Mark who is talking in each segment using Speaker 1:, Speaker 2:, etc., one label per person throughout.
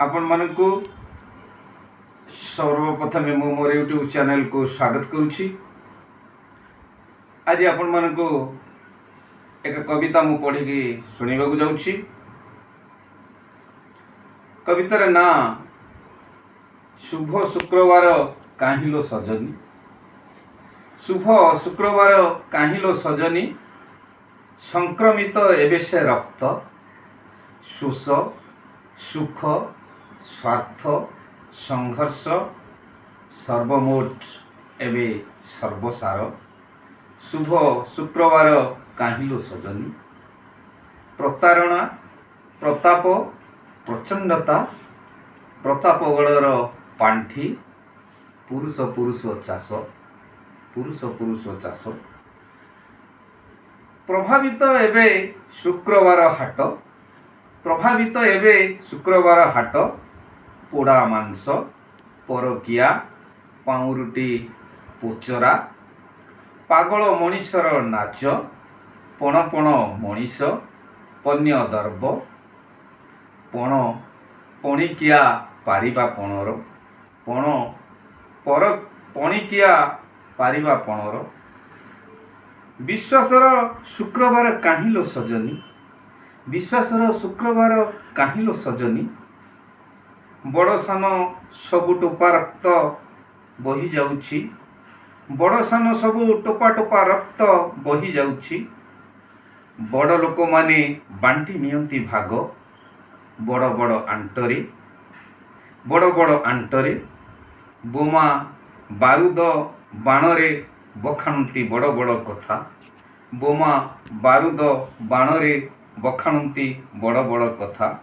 Speaker 1: आपण मानकु सर्वप्रथमे मु मोर YouTube channel को स्वागत करुछि। आज आपण मानकु एक कविता मु पढ़ी शुणा जाऊँगी। कवितार ना शुभ शुक्रवार काहिलो सजनी। शुभ शुक्रवार काहिलो सजनी, संक्रमित एबे से रक्त, शोष सुख स्वार्थ संघर्ष सर्वमोट एबे सर्वसार। शुभ शुक्रवार काहिलो सजनी, प्रतारणा प्रताप प्रचंडता प्रतापगढ़र पांठी, पुरुष पुरुष चाष पुरुष पुरुष चाष। प्रभावित एबे शुक्रवार हाट, प्रभावित एबे शुक्रवार हाट, पोड़ा मांस परकिया पाउरुटी पोचरा, पागल मनीषर नाच, पण पण मनीष पन्य दर्ब, पण पणिकिया पारिबा पणर, पण पर पणिकिया पारिबा पणर। विश्वासर शुक्रवार काहिलो सजनी, विश्वासर शुक्रवार काहिलो सजनी। बड़ सान सबु टोपा रक्त बही जाउछि, बड़ सान सबु टोपा टोपा रक्त बही जाउछि। बड़ लोक माने बांटी नियंती भाग, बड़ बड़ आंटरे बड़ बड़ आंटरे। बोमा बारूद बाणरे बखाणती बड़ बड़ कथा, बोमा बारूद बाणरे बखाणती बड़ बड़ कथा।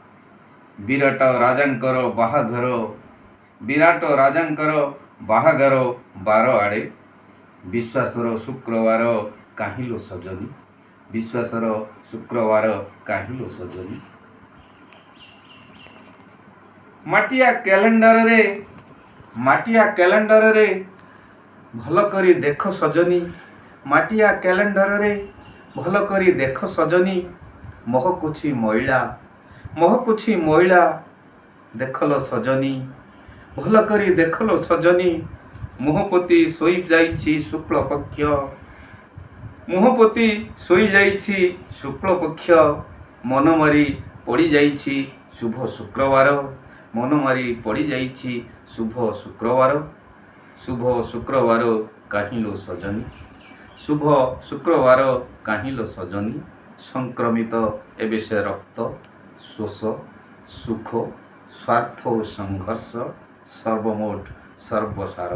Speaker 1: विराट राजांकर बाहाघर, विराट राजांकर बाहाघर बार आड़े। विश्वासर शुक्रवार काहिलो सजनी, विश्वासर शुक्रवार काहिलो सजनी। माटिया कैलेंडर रे, माटिया कैलेंडर रे भल करी देख सजनी, माटिया कैलेंडर रे भल करी देख सजनी। महकुछि महिला, महकुछि महिला देखल सजनी, भल करी देखल सजनी। मुहपति सोई जाइछि शुक्ल पक्ष, मुहपति सोई जाइछि शुक्ल पक्ष। मन मारी पड़ी जाइछि शुभ शुक्रवार, मन मारी पड़ी जाइछि शुभ शुक्रवार। शुभ शुक्रवार काहिलो सजनी, शुभ शुक्रवार काहिलो सजनी। संक्रमित एबे से रक्त, शोष सुख स्वार्थ और संघर्ष सर्वमोट सर्वसार,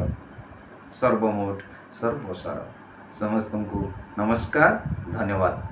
Speaker 1: सर्वमोट सर्वसार। समस्त को नमस्कार, धन्यवाद।